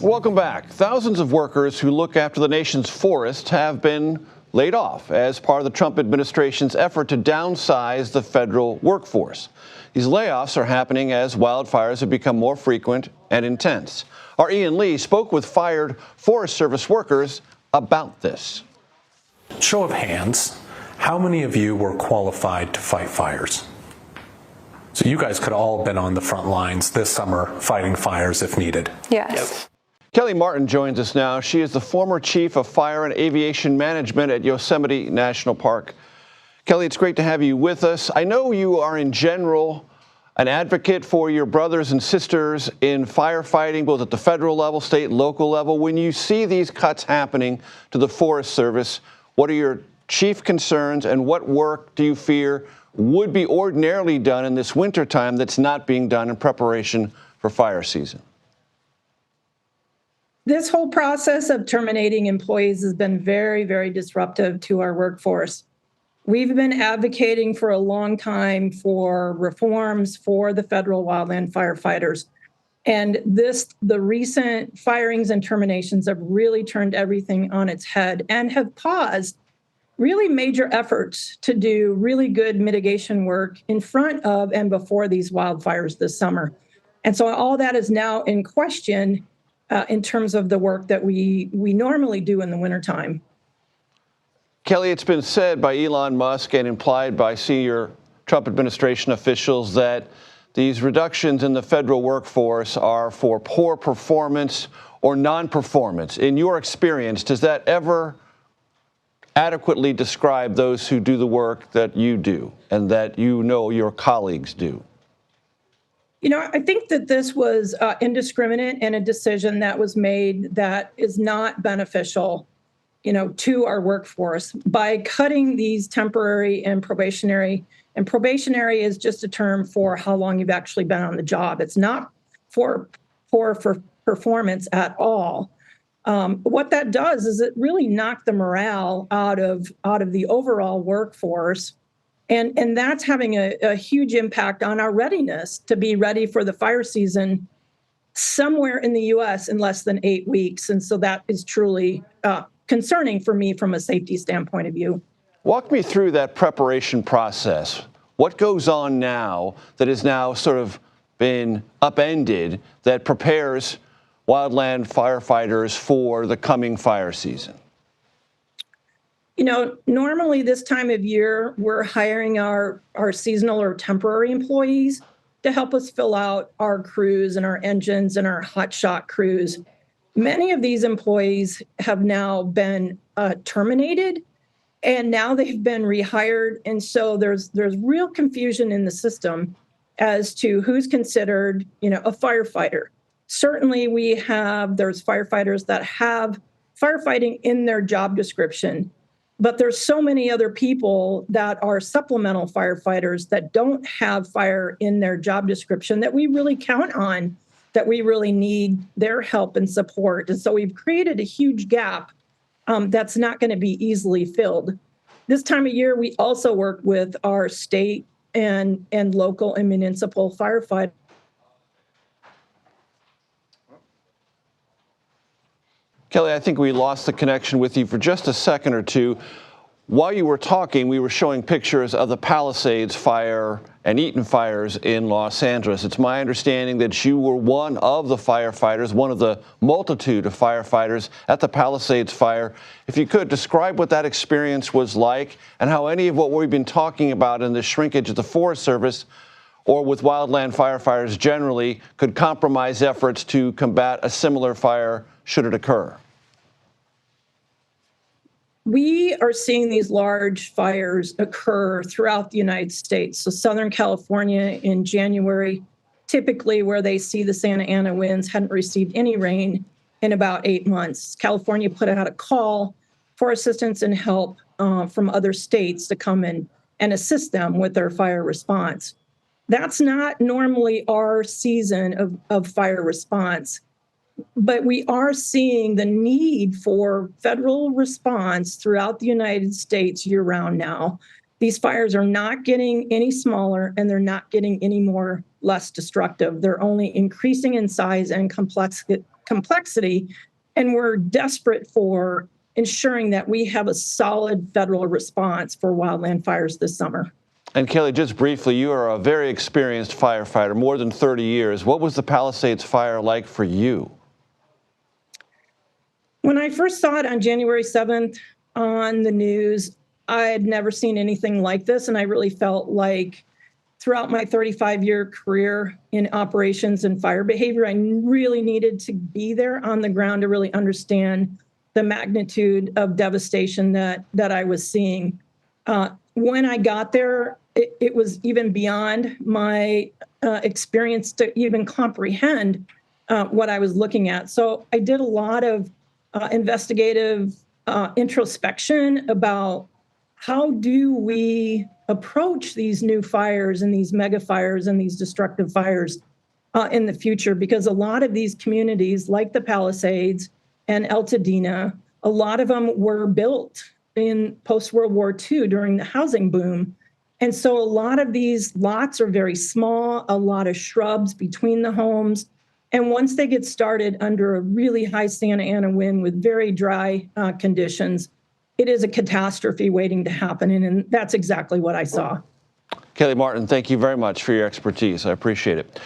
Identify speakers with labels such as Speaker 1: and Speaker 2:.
Speaker 1: Welcome back. Thousands of workers who look after the nation's forests have been laid off as part of the Trump administration's effort to downsize the federal workforce. These layoffs are happening as wildfires have become more frequent and intense. Our Ian Lee spoke with fired Forest Service workers about this.
Speaker 2: Show of hands, how many of you were qualified to fight fires? So you guys could all have been on the front lines this summer fighting fires if needed.
Speaker 3: Yes.
Speaker 1: Yep. Kelly Martin joins us now. She is the former chief of fire and aviation management at Yosemite National Park. Kelly, it's great to have you with us. I know you are in general an advocate for your brothers and sisters in firefighting, both at the federal level, state, local level. When you see these cuts happening to the Forest Service, what are your chief concerns and what work do you fear would be ordinarily done in this wintertime that's not being done in preparation for fire season?
Speaker 3: This whole process of terminating employees has been very, very disruptive to our workforce. We've been advocating for a long time for reforms for the federal wildland firefighters. And the recent firings and terminations have really turned everything on its head and have paused really major efforts to do really good mitigation work in front of and before these wildfires this summer. And so all that is now in question in terms of the work that we normally do in the wintertime.
Speaker 1: Kelly, it's been said by Elon Musk and implied by senior Trump administration officials that these reductions in the federal workforce are for poor performance or non-performance. In your experience, does that ever adequately describe those who do the work that you do and that you know your colleagues do?
Speaker 3: You know, I think that this was indiscriminate and a decision that was made that is not beneficial, to our workforce by cutting these temporary and probationary. And probationary is just a term for how long you've actually been on the job. It's not for performance at all. What that does is it really knocked the morale out of the overall workforce. And that's having a huge impact on our readiness to be ready for the fire season somewhere in the U.S. in less than 8 weeks. And so that is truly concerning for me from a safety standpoint of view.
Speaker 1: Walk me through that preparation process. What goes on now that has now sort of been upended that prepares wildland firefighters for the coming fire season?
Speaker 3: Normally this time of year, we're hiring our seasonal or temporary employees to help us fill out our crews and our engines and our hotshot crews. Many of these employees have now been terminated, and now they've been rehired. And so there's real confusion in the system as to who's considered, a firefighter. Certainly there's firefighters that have firefighting in their job description. But there's so many other people that are supplemental firefighters that don't have fire in their job description that we really count on, that we really need their help and support. And so we've created a huge gap that's not going to be easily filled. This time of year, we also work with our state and local and municipal firefighters.
Speaker 1: Kelly, I think we lost the connection with you for just a second or two. While you were talking, we were showing pictures of the Palisades fire and Eaton fires in Los Angeles. It's my understanding that you were one of the firefighters, one of the multitude of firefighters at the Palisades fire. If you could describe what that experience was like and how any of what we've been talking about in the shrinkage of the Forest Service or with wildland firefighters generally could compromise efforts to combat a similar fire should it occur.
Speaker 3: We are seeing these large fires occur throughout the United States. So Southern California in January, typically where they see the Santa Ana winds, hadn't received any rain in about 8 months. California put out a call for assistance and help from other states to come in and assist them with their fire response. That's not normally our season of fire response. But we are seeing the need for federal response throughout the United States year-round now. These fires are not getting any smaller, and they're not getting any less destructive. They're only increasing in size and complexity, and we're desperate for ensuring that we have a solid federal response for wildland fires this summer.
Speaker 1: And Kelly, just briefly, you are a very experienced firefighter, more than 30 years. What was the Palisades fire like for you?
Speaker 3: When I first saw it on January 7th on the news, I had never seen anything like this, and I really felt like throughout my 35-year career in operations and fire behavior, I really needed to be there on the ground to really understand the magnitude of devastation that I was seeing. When I got there, it was even beyond my experience to even comprehend what I was looking at. So I did a lot of investigative introspection about how do we approach these new fires and these megafires and these destructive fires in the future, because a lot of these communities, like the Palisades and Altadena, a lot of them were built in post-World War II during the housing boom. And so a lot of these lots are very small, a lot of shrubs between the homes. And once they get started under a really high Santa Ana wind with very dry conditions, it is a catastrophe waiting to happen. And that's exactly what I saw.
Speaker 1: Kelly Martin, thank you very much for your expertise. I appreciate it.